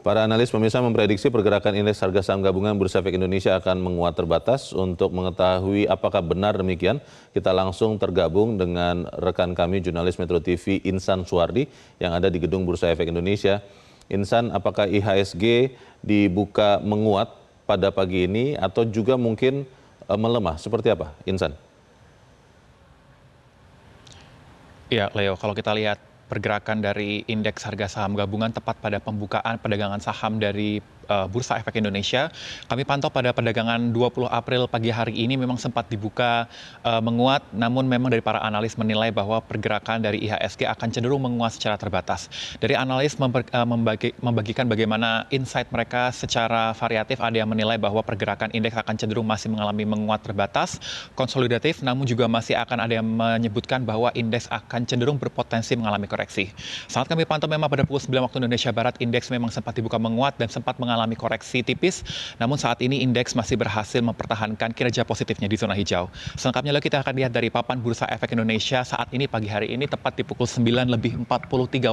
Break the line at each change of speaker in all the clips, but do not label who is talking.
Para analis pemirsa memprediksi pergerakan indeks harga saham gabungan Bursa Efek Indonesia akan menguat terbatas. Untuk mengetahui apakah benar demikian, kita langsung tergabung dengan rekan kami jurnalis Metro TV Insan Suwardi yang ada di gedung Bursa Efek Indonesia. Insan, apakah IHSG dibuka menguat pada pagi ini atau juga mungkin melemah? Seperti apa, Insan?
Ya, Leo, kalau kita lihat pergerakan dari indeks harga saham gabungan tepat pada pembukaan perdagangan saham dari Bursa Efek Indonesia, kami pantau pada perdagangan 20 April pagi hari ini memang sempat dibuka menguat, namun memang dari para analis menilai bahwa pergerakan dari IHSG akan cenderung menguat secara terbatas. Dari analis membagikan bagaimana insight mereka secara variatif, ada yang menilai bahwa pergerakan indeks akan cenderung masih mengalami menguat terbatas, konsolidatif, namun juga masih akan ada yang menyebutkan bahwa indeks akan cenderung berpotensi mengalami koreksi. Saat kami pantau memang pada pukul 9 waktu Indonesia Barat, indeks memang sempat dibuka menguat dan sempat mengalami koreksi tipis, namun saat ini indeks masih berhasil mempertahankan kinerja positifnya di zona hijau. Selengkapnya lagi kita akan lihat dari papan Bursa Efek Indonesia saat ini pagi hari ini tepat di pukul 9:43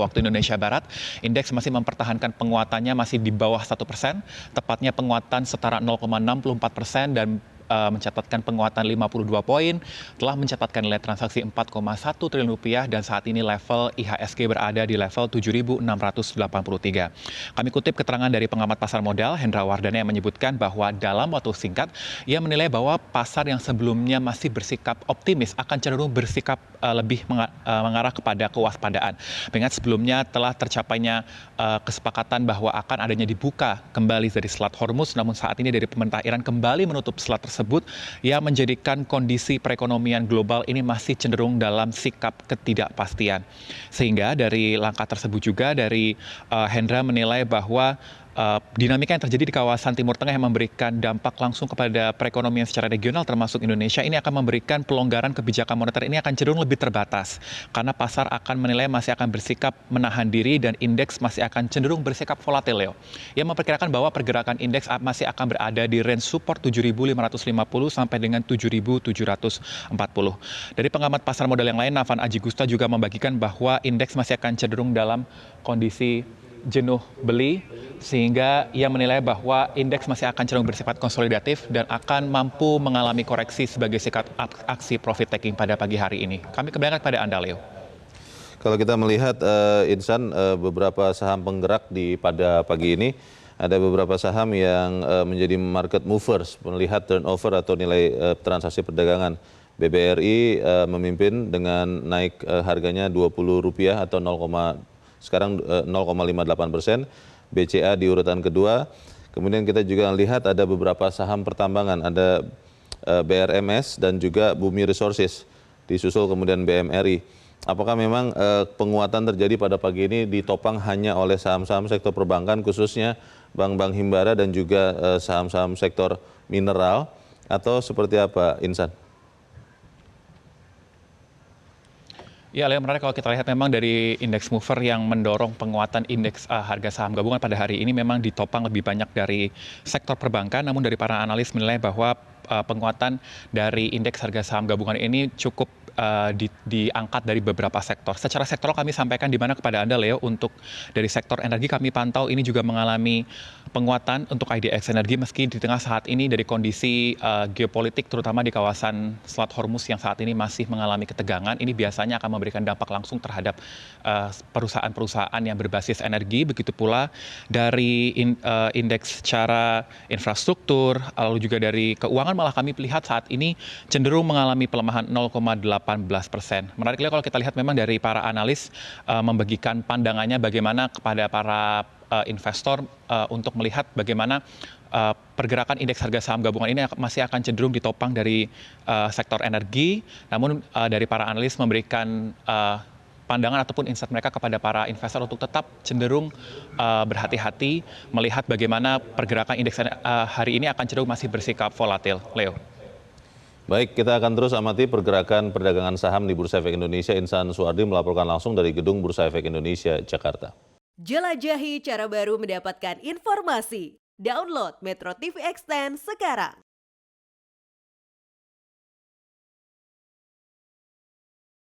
waktu Indonesia Barat, indeks masih mempertahankan penguatannya masih di bawah 1%, tepatnya penguatan setara 0,64% dan mencatatkan penguatan 52 poin, telah mencatatkan nilai transaksi 4,1 triliun rupiah dan saat ini level IHSG berada di level 7.683. Kami kutip keterangan dari pengamat pasar modal Hendra Wardana yang menyebutkan bahwa dalam waktu singkat ia menilai bahwa pasar yang sebelumnya masih bersikap optimis akan cenderung bersikap lebih mengarah kepada kewaspadaan. Mengingat sebelumnya telah tercapainya kesepakatan bahwa akan adanya dibuka kembali dari Selat Hormuz, namun saat ini dari pemerintah Iran kembali menutup selat tersebut yang menjadikan kondisi perekonomian global ini masih cenderung dalam sikap ketidakpastian. Sehingga dari langkah tersebut juga dari Hendra menilai bahwa dinamika yang terjadi di kawasan Timur Tengah yang memberikan dampak langsung kepada perekonomian secara regional termasuk Indonesia ini akan memberikan pelonggaran kebijakan moneter ini akan cenderung lebih terbatas karena pasar akan menilai masih akan bersikap menahan diri dan indeks masih akan cenderung bersikap volatil, Leo. Yang memperkirakan bahwa pergerakan indeks masih akan berada di range support 7.550 sampai dengan 7.740. Dari pengamat pasar modal yang lain, Navan Aji Gusta juga membagikan bahwa indeks masih akan cenderung dalam kondisi jenuh beli, sehingga ia menilai bahwa indeks masih akan cenderung bersifat konsolidatif dan akan mampu mengalami koreksi sebagai sikap aksi profit taking pada pagi hari ini. Kami kembalikan kepada Anda, Leo.
Kalau kita melihat Insan, beberapa saham penggerak pada pagi ini, ada beberapa saham yang menjadi market movers, melihat turnover atau nilai transaksi perdagangan. BBRI memimpin dengan naik harganya Rp20 atau sekarang 0,58%, BCA di urutan kedua. Kemudian kita juga lihat ada beberapa saham pertambangan, ada BRMS dan juga Bumi Resources, disusul kemudian BMRI. Apakah memang penguatan terjadi pada pagi ini ditopang hanya oleh saham-saham sektor perbankan, khususnya bank-bank himbara dan juga saham-saham sektor mineral, atau seperti apa, Insan?
Ya, Leo, menarik kalau kita lihat memang dari indeks mover yang mendorong penguatan indeks harga saham gabungan pada hari ini memang ditopang lebih banyak dari sektor perbankan, namun dari para analis menilai bahwa penguatan dari indeks harga saham gabungan ini cukup diangkat dari beberapa sektor. Secara sektoral kami sampaikan di mana kepada Anda, Leo, untuk dari sektor energi kami pantau ini juga mengalami penguatan untuk IDX Energi meski di tengah saat ini dari kondisi geopolitik terutama di kawasan Selat Hormuz yang saat ini masih mengalami ketegangan, ini biasanya akan memberikan dampak langsung terhadap perusahaan-perusahaan yang berbasis energi. Begitu pula dari indeks secara infrastruktur, lalu juga dari keuangan malah kami lihat saat ini cenderung mengalami pelemahan 0,18%. Menariknya kalau kita lihat memang dari para analis membagikan pandangannya bagaimana kepada para investor untuk melihat bagaimana pergerakan indeks harga saham gabungan ini masih akan cenderung ditopang dari sektor energi, namun dari para analis memberikan pandangan ataupun insight mereka kepada para investor untuk tetap cenderung berhati-hati melihat bagaimana pergerakan indeks hari ini akan cenderung masih bersikap volatil, Leo.
Baik, kita akan terus amati pergerakan perdagangan saham di Bursa Efek Indonesia. Insan Suwardi melaporkan langsung dari gedung Bursa Efek Indonesia, Jakarta.
Jelajahi cara baru mendapatkan informasi. Download Metro TV Extend sekarang.